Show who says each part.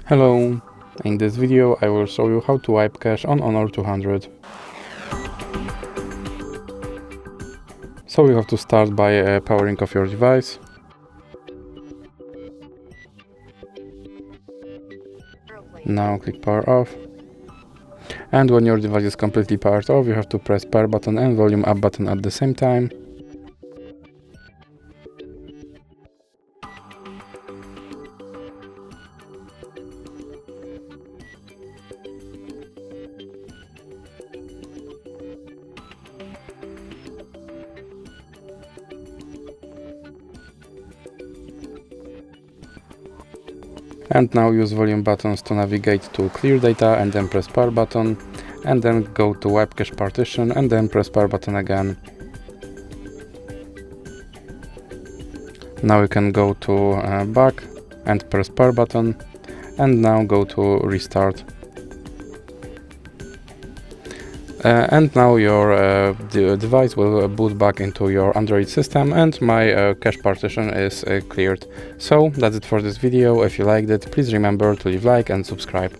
Speaker 1: Hello, in this video I will show you how to wipe cache on Honor 200. So you have to start by powering off your device. Now click power off. And when your device is completely powered off, you have to press power button and volume up button at the same time. And now use volume buttons to navigate to clear data and then press power button and then go to wipe cache partition and then press power button again. Now you can go to back and press power button and now go to restart. And now your device will boot back into your Android system and my cache partition is cleared. So that's it for this video. If you liked it, please remember to leave a like and subscribe.